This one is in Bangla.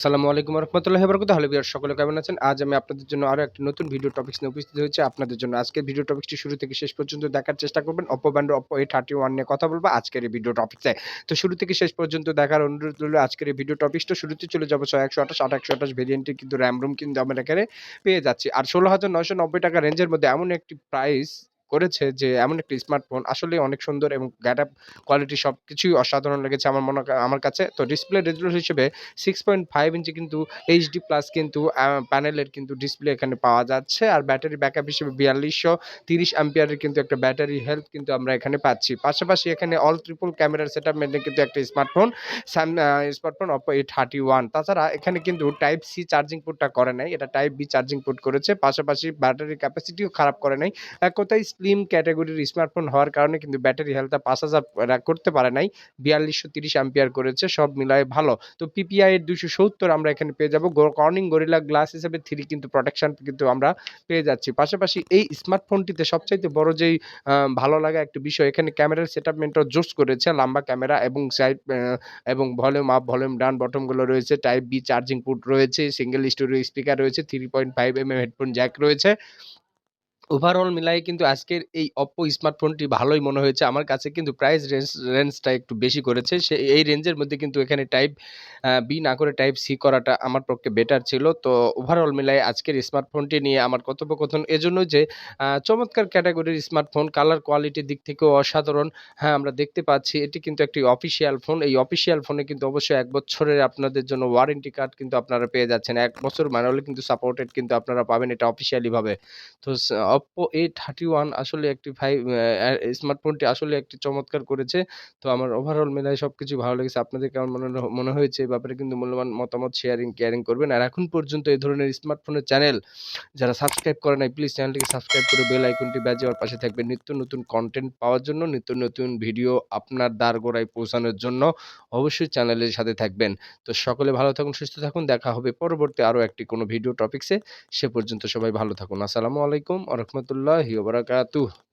আসসালামু আলাইকুম রহমতুল্লাহি বারাকাতুহু। হ্যালো ভিউয়ার্স, সকলে কেমন আছেন? আজ আমি আপনাদের জন্য আরো একটা নতুন ভিডিও টপিকস নিয়ে উপস্থিত হয়েছি আপনাদের জন্য। আজকের ভিডিও টপিকসটি শুরু থেকে শেষ পর্যন্ত দেখার চেষ্টা করবেন। Oppo ব্র্যান্ডের Oppo A31 নিয়ে কথা বলবো আজকের এই ভিডিও টপিকসে। তো শুরু থেকে শেষ পর্যন্ত দেখার অনুরোধ রইলো আজকের এই ভিডিও টপিকসটা। শুরুতে চলে যাবো ৬১২৮, ৮১২৮ ভেরিয়েন্টের কিন্তু RAM ROM কিন্তু আমরা এখানে পেয়ে যাচ্ছি। আর ৳১৬,৯৯০ রেঞ্জের মধ্যে এমন একটি প্রাইস করেছে যে এমন একটি স্মার্টফোন আসলেই অনেক সুন্দর এবং গেটআপ কোয়ালিটি সবকিছুই অসাধারণ লেগেছে আমার কাছে। তো ডিসপ্লে রেজোলিউশন হিসেবে 6.5 ইঞ্চি কিন্তু এইচডি প্লাস কিন্তু প্যানেলের কিন্তু ডিসপ্লে এখানে পাওয়া যাচ্ছে। আর ব্যাটারি ব্যাকআপ হিসেবে ৪২৩০ অ্যাম্পিয়ারের কিন্তু একটা ব্যাটারি হেলথ কিন্তু আমরা এখানে পাচ্ছি। পাশাপাশি এখানে অল ট্রিপল ক্যামেরার সেটআপ মেইনটেইন কিন্তু একটা স্মার্টফোন Oppo A31। তাছাড়া এখানে কিন্তু টাইপ সি চার্জিং পোর্টটা করে নাই। এটা টাইপ বি চার্জিং পোর্ট করেছে। পাশাপাশি ব্যাটারি ক্যাপাসিটিও খারাপ করে নাই। এক কথায় স্লিম ক্যাটেগরির স্মার্টফোন হওয়ার কারণে কিন্তু ব্যাটারি হেলথটা ৫০০০ করতে পারে নাই। ৪২৩০ অ্যাম্পিয়ার করেছে। সব মিলায়ে ভালো। তো পিপিআই এর ২৭০ আমরা এখানে পেয়ে যাবো। কর্নিং গরিলা গ্লাস হিসেবে 3 কিন্তু প্রোটেকশন কিন্তু আমরা পেয়ে যাচ্ছি। পাশাপাশি এই স্মার্টফোনটিতে সবচাইতে বড় যেই ভালো লাগা একটা বিষয়, এখানে ক্যামেরার সেটআপমেন্টও জোস করেছে। লম্বা ক্যামেরা এবং সাইড এবং volume up, volume down bottom গুলো রয়েছে। টাইপ বি চার্জিং পোর্ট রয়েছে, সিঙ্গেল স্টোরিও স্পিকার রয়েছে, 3.5 হেডফোন জ্যাক রয়েছে। ওভারঅল মিলায়ে কিন্তু আজকের এই Oppo স্মার্টফোনটি ভালোই মনে হয়েছে। আমার কাছে কিন্তু প্রাইস রেঞ্জটা একটু বেশি করেছে। এই রেঞ্জের মধ্যে কিন্তু এখানে টাইপ বি না করে টাইপ সি করাটা আমার পক্ষে বেটার ছিল। তো ওভারঅল মিলায়ে আজকের স্মার্টফোনটি নিয়ে আমার কথোপকথন এজন্যই যে চমৎকার ক্যাটেগরির স্মার্টফোন, কালার কোয়ালিটির দিক থেকেও অসাধারণ। হ্যাঁ, আমরা দেখতে পাচ্ছি এটি কিন্তু একটি অফিসিয়াল ফোন। এই অফিসিয়াল ফোনে কিন্তু অবশ্যই ১ বছরের আপনাদের জন্য ওয়ারেন্টি কার্ড কিন্তু আপনারা পেয়ে যাচ্ছেন। ১ বছর মানে হলে কিন্তু সাপোর্টেড কিন্তু আপনারা পাবেন এটা অফিসিয়ালি ভাবে। তো Oppo A31 আসলে একটি স্মার্টফোনটি আসলে একটি চমৎকার করেছে। তো আমার ওভারঅল মিলায় সবকিছু ভালো লেগেছে। আপনাদের কেমন মনে হয়েছে? এ ব্যাপারে কিন্তু মূল্যবান মতামত কেয়ারিং করবেন। আর এখন পর্যন্ত এ ধরনের স্মার্টফোনের চ্যানেল যারা সাবস্ক্রাইব করে নাই, প্লিজ চ্যানেলটিকে সাবস্ক্রাইব করে বেল আইকনটি বাজিয়ে আমার পাশে থাকবেন। নিত্য নতুন কনটেন্ট পাওয়ার জন্য, নিত্য নতুন ভিডিও আপনার দ্বারগোড়ায় পৌঁছানোর জন্য অবশ্যই চ্যানেলের সাথে থাকবেন। তো সকলে ভালো থাকুন, সুস্থ থাকুন। দেখা হবে পরবর্তী আরো একটি কোনো ভিডিও টপিকসে। সে পর্যন্ত সবাই ভালো থাকুন। আসসালামু আলাইকুম ওয়া রাহমাতুল্লাহি ওয়া বারাকাতুহু।